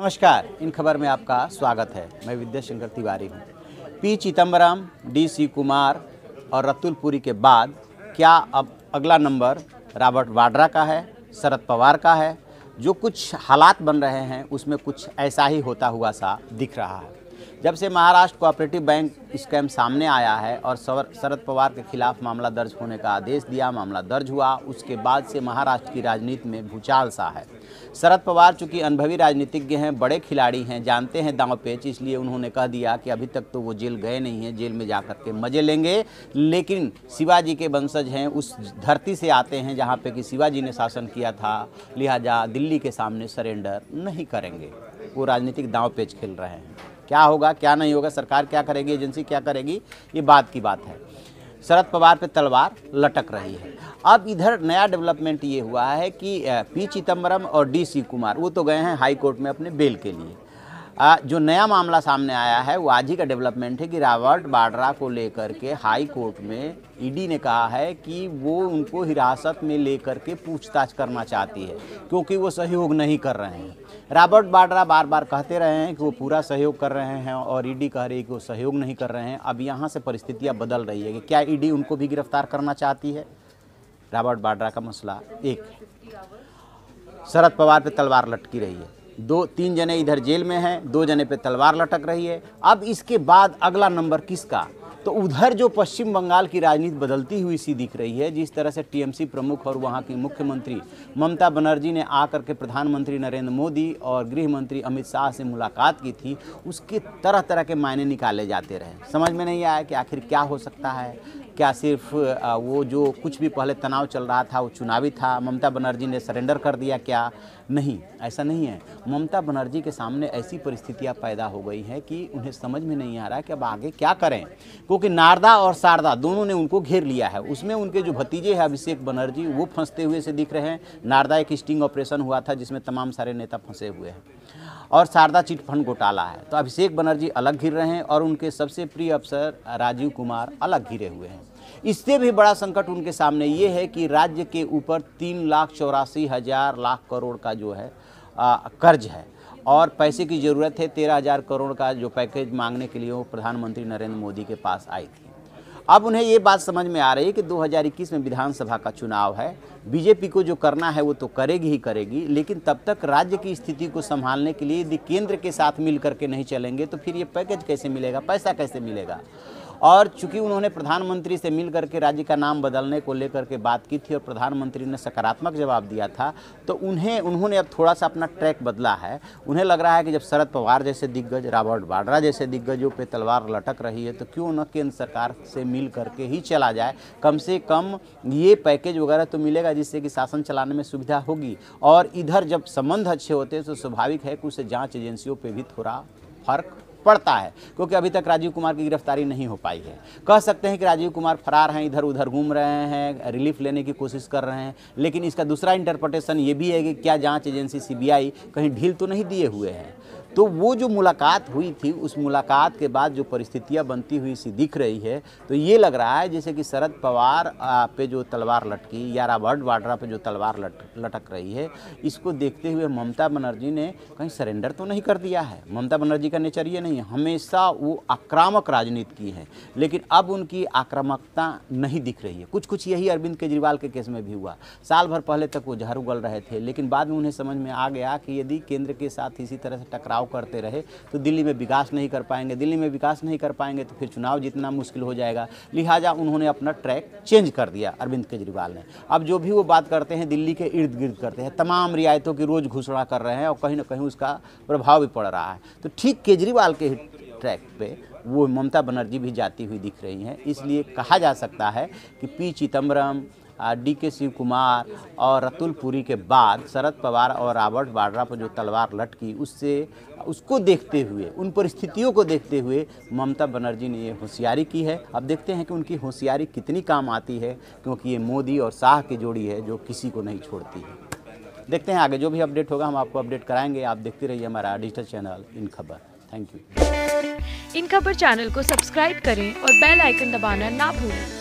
नमस्कार, इन खबर में आपका स्वागत है। मैं विद्याशंकर तिवारी हूँ। पी चिदम्बरम, डी कुमार और रतुल पुरी के बाद क्या अब अगला नंबर रॉबर्ट वाड्रा का है, शरद पवार का है? जो कुछ हालात बन रहे हैं उसमें कुछ ऐसा ही होता हुआ सा दिख रहा है। जब से महाराष्ट्र कोऑपरेटिव बैंक स्कैम सामने आया है और शरद पवार के खिलाफ मामला दर्ज होने का आदेश दिया, मामला दर्ज हुआ, उसके बाद से महाराष्ट्र की राजनीति में भूचाल सा है। शरद पवार चूंकि अनुभवी राजनीतिज्ञ हैं, बड़े खिलाड़ी हैं, जानते हैं दांव पेच, इसलिए उन्होंने कह दिया कि अभी तक तो वो जेल गए नहीं हैं, जेल में जाकर के मजे लेंगे। लेकिन शिवाजी के वंशज हैं, उस धरती से आते हैं जहाँ पे कि शिवाजी ने शासन किया था, लिहाजा दिल्ली के सामने सरेंडर नहीं करेंगे। वो राजनीतिक दांव पेच खेल रहे हैं। क्या होगा क्या नहीं होगा, सरकार क्या करेगी, एजेंसी क्या करेगी, ये बात की बात है। शरद पवार पे तलवार लटक रही है। अब इधर नया डेवलपमेंट ये हुआ है कि पी चिदम्बरम और डी कुमार वो तो गए हैं हाई कोर्ट में अपने बेल के लिए। जो नया मामला सामने आया है वो आज ही का डेवलपमेंट है कि रॉबर्ट वाड्रा को लेकर के हाई कोर्ट में ईडी ने कहा है कि वो उनको हिरासत में लेकर के पूछताछ करना चाहती है, क्योंकि वो सहयोग नहीं कर रहे हैं। रॉबर्ट वाड्रा बार बार कहते रहे हैं कि वो पूरा सहयोग कर रहे हैं और ईडी कह रही है कि वो सहयोग नहीं कर रहे हैं। अब यहाँ से परिस्थितियाँ बदल रही है कि क्या ईडी उनको भी गिरफ्तार करना चाहती है। रॉबर्ट वाड्रा का मसला एक है, शरद पवार पे तलवार लटकी रही है। 2-3 जने इधर जेल में हैं, 2 जने पे तलवार लटक रही है। अब इसके बाद अगला नंबर किसका? तो उधर जो पश्चिम बंगाल की राजनीति बदलती हुई सी दिख रही है, जिस तरह से टीएमसी प्रमुख और वहाँ की मुख्यमंत्री ममता बनर्जी ने आकर के प्रधानमंत्री नरेंद्र मोदी और गृह मंत्री अमित शाह से मुलाकात की थी, उसके तरह तरह के मायने निकाले जाते रहे। समझ में नहीं आया कि आखिर क्या हो सकता है। क्या सिर्फ वो जो कुछ भी पहले तनाव चल रहा था वो चुनावी था, ममता बनर्जी ने सरेंडर कर दिया क्या? नहीं, ऐसा नहीं है। ममता बनर्जी के सामने ऐसी परिस्थितियां पैदा हो गई हैं कि उन्हें समझ में नहीं आ रहा कि अब आगे क्या करें, क्योंकि नारदा और शारदा दोनों ने उनको घेर लिया है। उसमें उनके जो भतीजे हैं अभिषेक बनर्जी, वो फंसते हुए से दिख रहे हैं। नारदा एक स्टिंग ऑपरेशन हुआ था जिसमें तमाम सारे नेता फंसे हुए हैं और शारदा चिट फंड घोटाला है। तो अभिषेक बनर्जी अलग घिर रहे हैं और उनके सबसे प्रिय अफसर राजीव कुमार अलग घिरे हुए हैं। इससे भी बड़ा संकट उनके सामने ये है कि राज्य के ऊपर 3,84,000 लाख करोड़ का जो है कर्ज है और पैसे की ज़रूरत है। 13,000 करोड़ का जो पैकेज मांगने के लिए वो प्रधानमंत्री नरेंद्र मोदी के पास आई थी। अब उन्हें ये बात समझ में आ रही है कि 2021 में विधानसभा का चुनाव है, बीजेपी को जो करना है वो तो करेगी ही करेगी, लेकिन तब तक राज्य की स्थिति को संभालने के लिए यदि केंद्र के साथ मिल करके नहीं चलेंगे तो फिर ये पैकेज कैसे मिलेगा, पैसा कैसे मिलेगा। और चूंकि उन्होंने प्रधानमंत्री से मिल करके राज्य का नाम बदलने को लेकर के बात की थी और प्रधानमंत्री ने सकारात्मक जवाब दिया था, तो उन्होंने अब थोड़ा सा अपना ट्रैक बदला है। उन्हें लग रहा है कि जब शरद पवार जैसे दिग्गज, रॉबर्ट वाड्रा जैसे दिग्गजों पे तलवार लटक रही है तो क्यों न केंद्र सरकार से मिल करके ही चला जाए। कम से कम ये पैकेज वगैरह तो मिलेगा जिससे कि शासन चलाने में सुविधा होगी। और इधर जब संबंध अच्छे होते हैं तो स्वाभाविक है कि उससे जाँच एजेंसियों पर भी थोड़ा फर्क पड़ता है, क्योंकि अभी तक राजीव कुमार की गिरफ्तारी नहीं हो पाई है। कह सकते हैं कि राजीव कुमार फरार हैं, इधर उधर घूम रहे हैं, रिलीफ लेने की कोशिश कर रहे हैं, लेकिन इसका दूसरा इंटरप्रिटेशन ये भी है कि क्या जांच एजेंसी सीबीआई कहीं ढील तो नहीं दिए हुए हैं। तो वो जो मुलाकात हुई थी, उस मुलाकात के बाद जो परिस्थितियां बनती हुई सी दिख रही है, तो ये लग रहा है जैसे कि शरद पवार पे जो तलवार लटकी या रॉबर्ट वाड्रा पे जो तलवार लटक रही है, इसको देखते हुए ममता बनर्जी ने कहीं सरेंडर तो नहीं कर दिया है। ममता बनर्जी का नेचर ये नहीं है, हमेशा वो आक्रामक राजनीति की है, लेकिन अब उनकी आक्रामकता नहीं दिख रही है। कुछ कुछ यही अरविंद केजरीवाल के केस में भी हुआ। साल भर पहले तक वो जहर उगल रहे थे, लेकिन बाद में उन्हें समझ में आ गया कि यदि केंद्र के साथ इसी तरह से टकराव करते रहे तो दिल्ली में विकास नहीं कर पाएंगे, दिल्ली में विकास नहीं कर पाएंगे तो फिर चुनाव जीतना मुश्किल हो जाएगा। लिहाजा उन्होंने अपना ट्रैक चेंज कर दिया अरविंद केजरीवाल ने। अब जो भी वो बात करते हैं दिल्ली के इर्द गिर्द करते हैं, तमाम रियायतों की रोज घोषणा कर रहे हैं और कहीं ना कहीं उसका प्रभाव भी पड़ रहा है। तो ठीक केजरीवाल के ट्रैक पे वो ममता बनर्जी भी जाती हुई दिख रही हैं। इसलिए कहा जा सकता है कि पी चिदम्बरम, डी कुमार और रतुल पुरी के बाद शरद पवार और रॉबर्ट वाड्रा पर जो तलवार लटकी, उसको देखते हुए, उन परिस्थितियों को देखते हुए ममता बनर्जी ने ये होशियारी की है। अब देखते हैं कि उनकी होशियारी कितनी काम आती है, क्योंकि ये मोदी और शाह की जोड़ी है जो किसी को नहीं छोड़ती है। देखते हैं आगे जो भी अपडेट होगा हम आपको अपडेट कराएंगे। आप देखते रहिए हमारा डिजिटल चैनल इन खबर। Thank you. इन खबर चैनल को सब्सक्राइब करें और बेल आइकन दबाना ना भूलें।